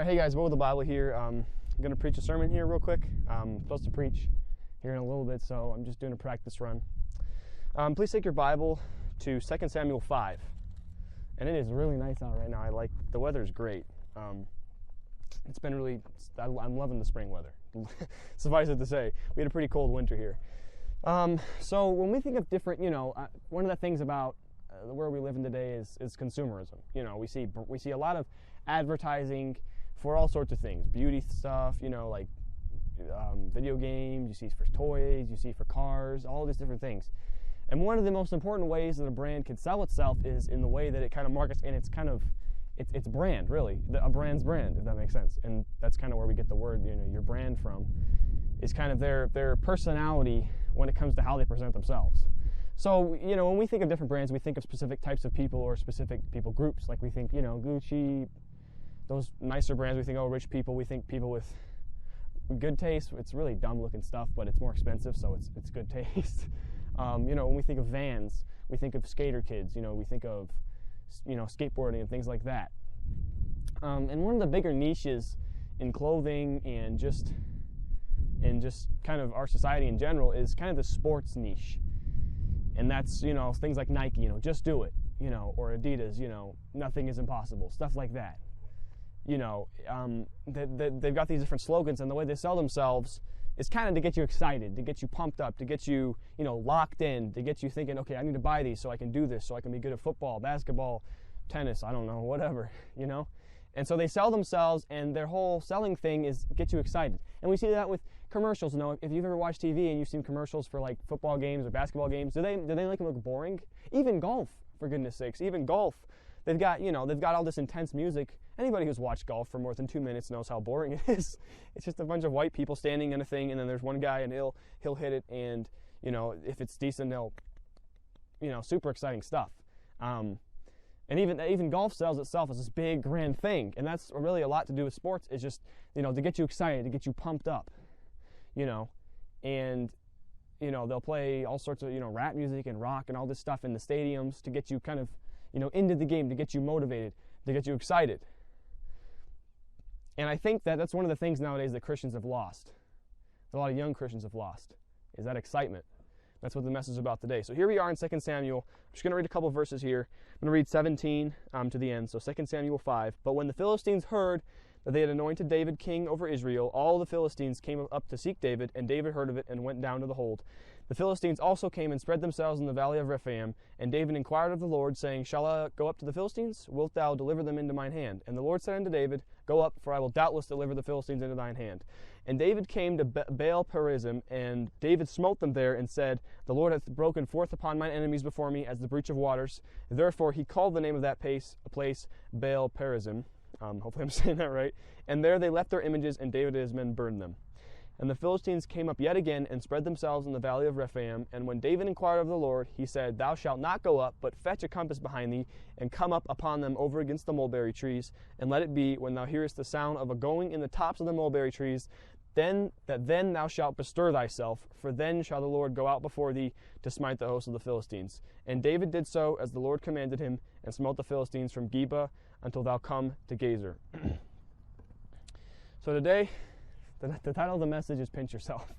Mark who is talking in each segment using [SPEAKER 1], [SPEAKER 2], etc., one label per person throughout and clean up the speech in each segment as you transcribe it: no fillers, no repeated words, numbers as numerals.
[SPEAKER 1] All right, hey guys, Will with the Bible here. I'm going to preach a sermon here real quick. I'm supposed to preach here in a little bit, so I'm just doing a practice run. Please take your Bible to 2 Samuel 5. And it is really nice out right now. The weather's great. It's been really, I'm loving the spring weather. Suffice it to say, we had a pretty cold winter here. So when we think of different, one of the things about the world we live in today is consumerism. We see a lot of advertising for all sorts of things, beauty stuff, video games, you see for toys, you see for cars, all these different things. And one of the most important ways that a brand can sell itself is in the way that it kind of markets, and it's brand, really, a brand's brand, if that makes sense. And that's kind of where we get the word, your brand from, is kind of their personality when it comes to how they present themselves. So, when we think of different brands, we think of specific types of people or specific people groups. Like we think, Gucci, those nicer brands, we think, rich people. We think people with good taste. It's really dumb looking stuff, but it's more expensive, so it's good taste. When we think of Vans, we think of skater kids. We think of, skateboarding and things like that. And one of the bigger niches in clothing and just kind of our society in general is kind of the sports niche. And that's, things like Nike, just do it, or Adidas, nothing is impossible, stuff like that. They've got these different slogans, and the way they sell themselves is kind of to get you excited, to get you pumped up, to get you, locked in, to get you thinking, okay, I need to buy these so I can do this, so I can be good at football, basketball, tennis, I don't know, whatever, And so they sell themselves, and their whole selling thing is get you excited. And we see that with commercials. If you've ever watched TV and you've seen commercials for like football games or basketball games, do they make them look boring? Even golf, for goodness sakes, even golf. They've got all this intense music. Anybody who's watched golf for more than 2 minutes knows how boring it is. It's just a bunch of white people standing in a thing, and then there's one guy, and he'll hit it, and if it's decent, they'll super exciting stuff. And even golf sells itself as this big grand thing, and that's really a lot to do with sports. Is just to get you excited, to get you pumped up, and they'll play all sorts of rap music and rock and all this stuff in the stadiums to get you kind of into the game, to get you motivated, to get you excited. And I think that's one of the things nowadays that Christians have lost. A lot of young Christians have lost, is that excitement. That's what the message is about today. So here we are in 2 Samuel. I'm just going to read a couple of verses here. I'm going to read 17 to the end. So 2 Samuel 5. But when the Philistines heard that they had anointed David king over Israel, all the Philistines came up to seek David, and David heard of it and went down to the hold. The Philistines also came and spread themselves in the valley of Rephaim, and David inquired of the Lord, saying, Shall I go up to the Philistines? Wilt thou deliver them into mine hand? And the Lord said unto David, Go up, for I will doubtless deliver the Philistines into thine hand. And David came to Baal Perazim, and David smote them there, and said, The Lord hath broken forth upon mine enemies before me as the breach of waters. Therefore he called the name of that place Baal Perazim. Hopefully I'm saying that right. And there they left their images, and David and his men burned them. And the Philistines came up yet again, and spread themselves in the valley of Rephaim. And when David inquired of the Lord, he said, Thou shalt not go up, but fetch a compass behind thee, and come up upon them over against the mulberry trees. And let it be, when thou hearest the sound of a going in the tops of the mulberry trees, then thou shalt bestir thyself, for then shall the Lord go out before thee to smite the host of the Philistines. And David did so as the Lord commanded him, and smote the Philistines from Geba until thou come to Gazer. So today, the title of the message is Pinch Yourself.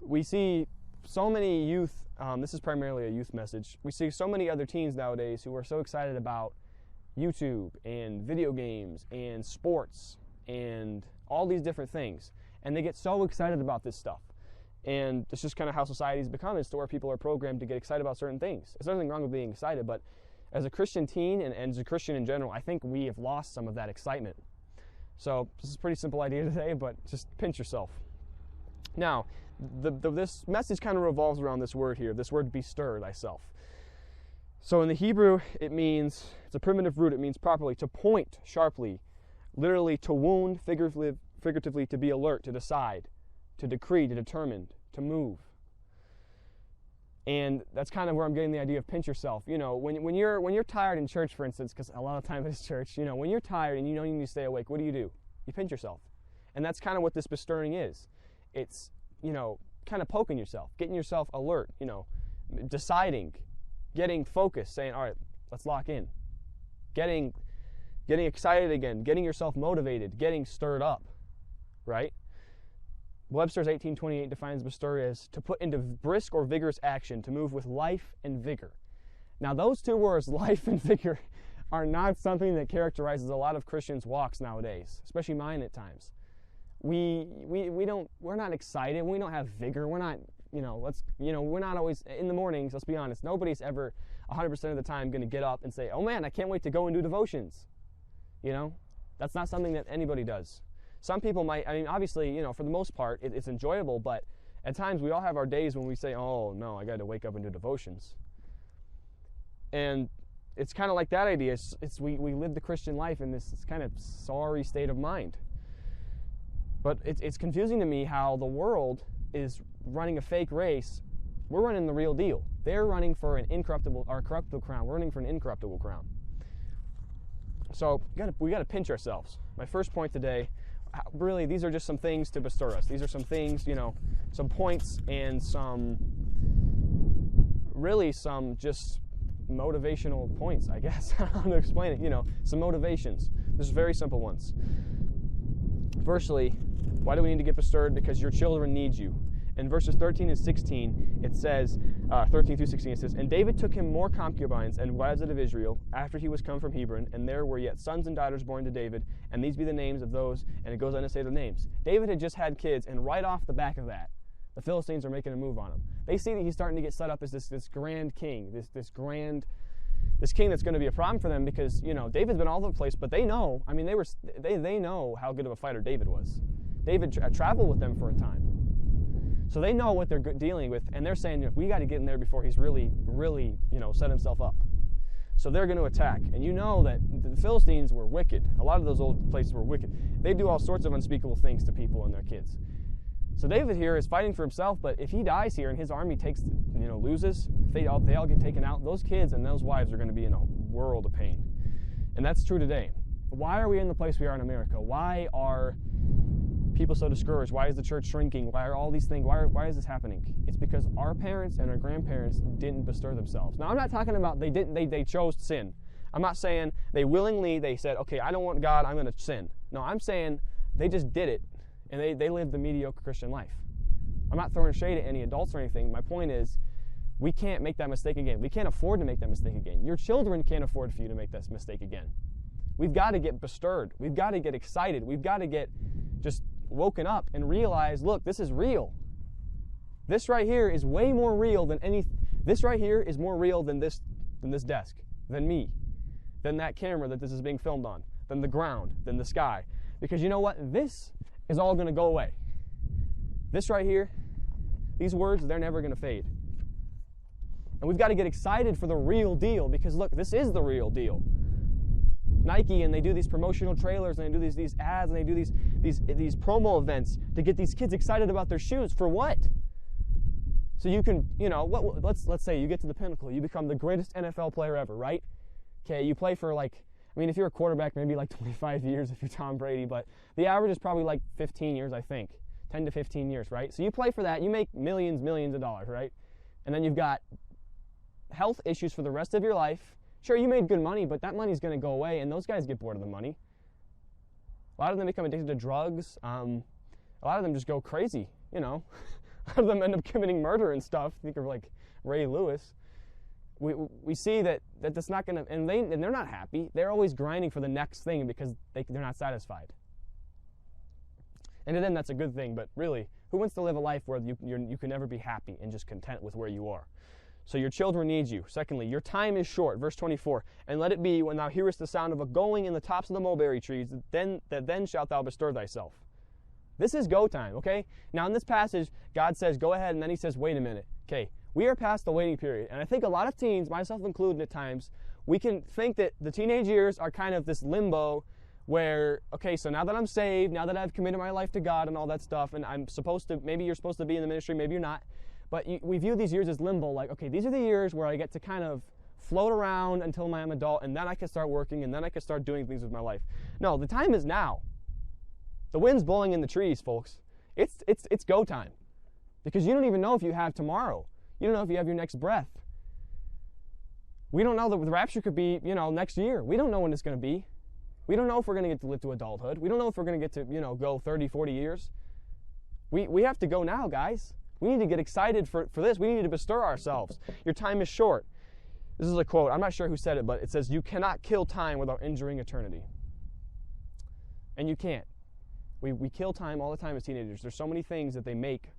[SPEAKER 1] We see so many youth, this is primarily a youth message, we see so many other teens nowadays who are so excited about YouTube and video games and sports and all these different things. And they get so excited about this stuff. And it's just kind of how society's become, is to where people are programmed to get excited about certain things. There's nothing wrong with being excited, but as a Christian teen and as a Christian in general, I think we have lost some of that excitement. So this is a pretty simple idea today, but just pinch yourself. Now, this message kind of revolves around this word here, this word bestir thyself. So in the Hebrew, it's a primitive root, it means properly, to point sharply, literally to wound, figuratively to be alert, to decide, to decree, to determine, to move. And that's kind of where I'm getting the idea of pinch yourself. When you're tired in church, for instance, because a lot of time it's church, when you're tired and you need to stay awake, what do? You pinch yourself. And that's kind of what this bestirring is. It's, kind of poking yourself, getting yourself alert, deciding, getting focused, saying, all right, let's lock in. Getting getting excited again, getting yourself motivated, getting stirred up, right? Webster's 1828 defines bestir as to put into brisk or vigorous action, to move with life and vigor. Now, those two words, life and vigor, are not something that characterizes a lot of Christians' walks nowadays, especially mine at times. We're not excited. We don't have vigor. We're not, we're not always, in the mornings, let's be honest, nobody's ever 100% of the time going to get up and say, oh man, I can't wait to go and do devotions. That's not something that anybody does. Some people might, obviously, for the most part, it's enjoyable, but at times we all have our days when we say, oh no, I got to wake up and do devotions. And it's kind of like that idea. We live the Christian life in this kind of sorry state of mind. But it's confusing to me how the world is running a fake race. We're running the real deal. They're running for an incorruptible or corruptible crown. We're running for an incorruptible crown. So we got to pinch ourselves. My first point today, really, these are just some things to bestir us. These are some things, some points and some just motivational points, I guess. I don't know how to explain it. Some motivations. There's very simple ones. Firstly, why do we need to get bestirred? Because your children need you. In verses 13 and 16, it says, 13 through 16, it says, and David took him more concubines and wives out of Israel after he was come from Hebron, and there were yet sons and daughters born to David, and these be the names of those, and it goes on to say the names. David had just had kids, and right off the back of that, the Philistines are making a move on him. They see that he's starting to get set up as this grand king, this king that's going to be a problem for them because, David's been all over the place, but they know, they know how good of a fighter David was. David traveled with them for a time. So they know what they're dealing with, and they're saying, we got to get in there before he's really, really, set himself up. So they're going to attack. And you know that the Philistines were wicked. A lot of those old places were wicked. They do all sorts of unspeakable things to people and their kids. So David here is fighting for himself, but if he dies here and his army loses, if they all get taken out, those kids and those wives are going to be in a world of pain. And that's true today. Why are we in the place we are in America? Why are people so discouraged? Why is the church shrinking? Why are all these things? Why is this happening? It's because our parents and our grandparents didn't bestir themselves. Now, I'm not talking about they chose to sin. I'm not saying they said, okay, I don't want God, I'm going to sin. No, I'm saying they just did it, and they lived the mediocre Christian life. I'm not throwing shade at any adults or anything. My point is, we can't make that mistake again. We can't afford to make that mistake again. Your children can't afford for you to make that mistake again. We've got to get bestirred. We've got to get excited. We've got to get just woken up and realize, look, this is real. This right here is way more real than this right here is more real than this desk, than me, than that camera that this is being filmed on, than the ground, than the sky. Because you know what? This is all going to go away. This right here, these words, they're never going to fade. And we've got to get excited for the real deal because, look, this is the real deal. Nike, and they do these promotional trailers, and they do these ads, and they do these promo events to get these kids excited about their shoes. For what? So you can, let's say you get to the pinnacle. You become the greatest NFL player ever, right? Okay, you play for if you're a quarterback, maybe 25 years if you're Tom Brady, but the average is probably 15 years, I think. 10 to 15 years, right? So you play for that, you make millions of dollars, right? And then you've got health issues for the rest of your life. Sure, you made good money, but that money's going to go away, and those guys get bored of the money. A lot of them become addicted to drugs. A lot of them just go crazy, A lot of them end up committing murder and stuff. Think of Ray Lewis. We see that's not going to, and they're not happy. They're always grinding for the next thing because they're not satisfied. And to them, that's a good thing, but really, who wants to live a life where you can never be happy and just content with where you are? So your children need you. Secondly, your time is short. Verse 24, and let it be when thou hearest the sound of a going in the tops of the mulberry trees, then shalt thou bestir thyself. This is go time, okay? Now in this passage, God says, go ahead, and then he says, wait a minute. Okay, we are past the waiting period. And I think a lot of teens, myself included at times, we can think that the teenage years are kind of this limbo where, okay, so now that I'm saved, now that I've committed my life to God and all that stuff, and maybe you're supposed to be in the ministry, maybe you're not, but we view these years as limbo, okay, these are the years where I get to kind of float around until I'm adult, and then I can start working, and then I can start doing things with my life. No, the time is now. The wind's blowing in the trees, folks. It's go time. Because you don't even know if you have tomorrow. You don't know if you have your next breath. We don't know that the rapture could be, next year. We don't know when it's going to be. We don't know if we're going to get to live to adulthood. We don't know if we're going to get to, go 30, 40 years. We have to go now, guys. We need to get excited for this. We need to bestir ourselves. Your time is short. This is a quote. I'm not sure who said it, but it says, "You cannot kill time without injuring eternity." And you can't. We kill time all the time as teenagers. There's so many things that they make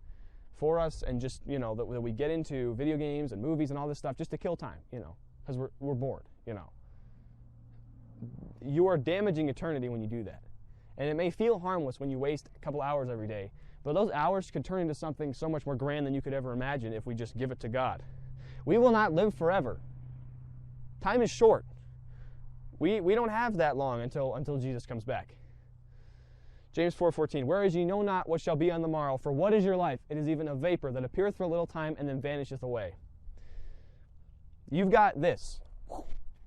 [SPEAKER 1] for us, and just, that we get into video games and movies and all this stuff just to kill time, because we're bored, You are damaging eternity when you do that. And it may feel harmless when you waste a couple hours every day, but those hours could turn into something so much more grand than you could ever imagine if we just give it to God. We will not live forever. Time is short. We don't have that long until Jesus comes back. James 4:14, "Whereas ye know not what shall be on the morrow, for what is your life? It is even a vapor that appeareth for a little time and then vanisheth away." You've got this.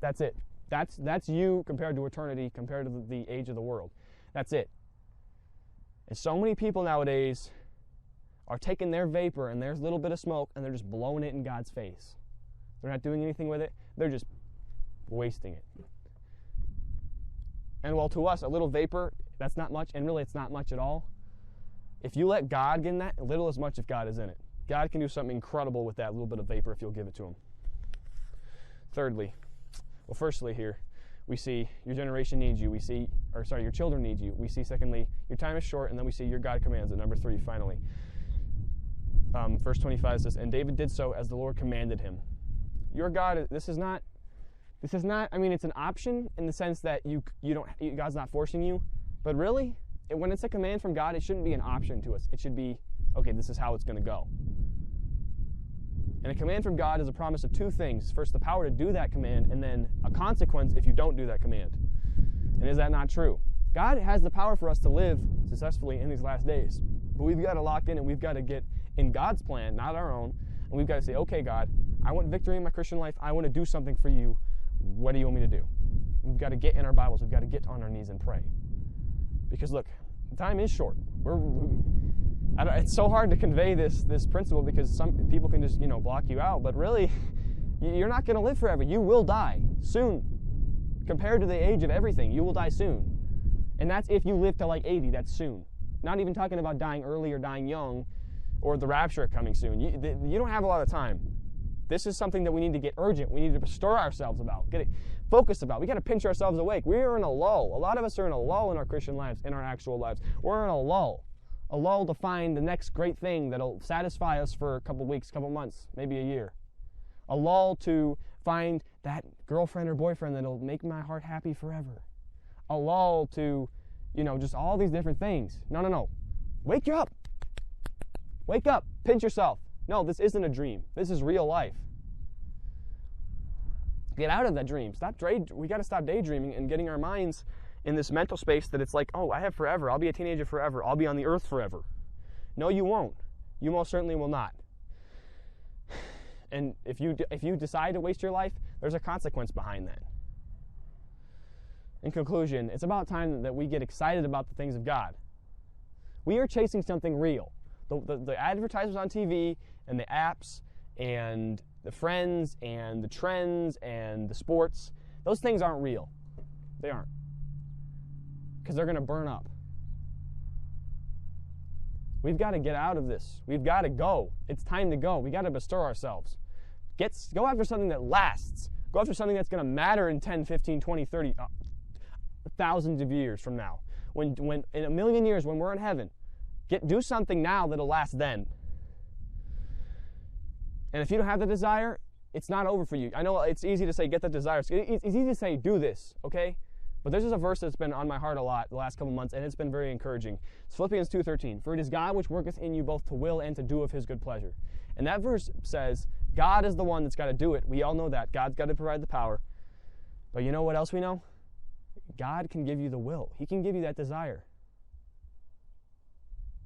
[SPEAKER 1] That's it. That's you compared to eternity, compared to the age of the world. That's it. And so many people nowadays are taking their vapor and their little bit of smoke and they're just blowing it in God's face. They're not doing anything with it. They're just wasting it. And while to us, a little vapor, that's not much, and really it's not much at all. If you let God get in that, little is much if God is in it. God can do something incredible with that little bit of vapor if you'll give it to Him. Firstly here, we see your generation needs you. Your children need you. We see, secondly, your time is short, and then we see your God commands it. Number 3, finally. Verse 25 says, "And David did so as the Lord commanded him." Your God, this is not, it's an option in the sense that God's not forcing you, but really, when it's a command from God, it shouldn't be an option to us. It should be, okay, this is how it's going to go. And a command from God is a promise of 2 things. First, the power to do that command, and then a consequence if you don't do that command. And is that not true? God has the power for us to live successfully in these last days. But we've got to lock in, and we've got to get in God's plan, not our own. And we've got to say, okay, God, I want victory in my Christian life. I want to do something for you. What do you want me to do? We've got to get in our Bibles. We've got to get on our knees and pray. Because look, time is short. It's so hard to convey this principle because some people can just, block you out. But really, you're not going to live forever. You will die soon. Compared to the age of everything, you will die soon. And that's if you live to like 80, that's soon. Not even talking about dying early or dying young or the rapture coming soon. You don't have a lot of time. This is something that we need to get urgent. We need to bestir ourselves about, get it focused about. We got to pinch ourselves awake. We are in a lull. A lot of us are in a lull in our Christian lives, in our actual lives. We're in a lull to find the next great thing that'll satisfy us for a couple weeks, couple months, maybe a year. A lull to find that girlfriend or boyfriend that'll make my heart happy forever. A lull to, just all these different things. No. Wake you up. Wake up. Pinch yourself. No, this isn't a dream. This is real life. Get out of that dream. We got to stop daydreaming and getting our minds in this mental space that it's like, oh, I have forever. I'll be a teenager forever. I'll be on the earth forever. No, you won't. You most certainly will not. And if you decide to waste your life, there's a consequence behind that. In conclusion, it's about time that we get excited about the things of God. We are chasing something real. The advertisements on TV and the apps and the friends and the trends and the sports, those things aren't real. They aren't. Because they're going to burn up. We've got to get out of this. We've got to go. It's time to go. We've got to bestir ourselves. Go after something that lasts. Go after something that's going to matter in 10, 15, 20, 30, thousands of years from now. When in a million years, when we're in heaven, do something now that'll last then. And if you don't have the desire, it's not over for you. I know it's easy to say, get the desire. It's easy to say, do this, okay? But this is a verse that's been on my heart a lot the last couple months, and it's been very encouraging. It's Philippians 2:13. "For it is God which worketh in you both to will and to do of His good pleasure." And that verse says, God is the one that's got to do it. We all know that. God's got to provide the power. But you know what else we know? God can give you the will. He can give you that desire.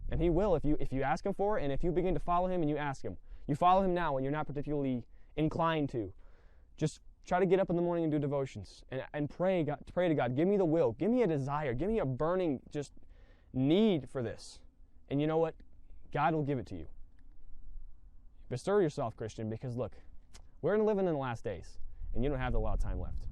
[SPEAKER 1] And He will if you ask Him for it, and if you begin to follow Him and you ask Him. You follow Him now when you're not particularly inclined to. Just try to get up in the morning and do devotions and pray to God. Give me the will. Give me a desire. Give me a burning just need for this. And you know what? God will give it to you. Bestir yourself, Christian, because look, we're living in the last days, and you don't have a lot of time left.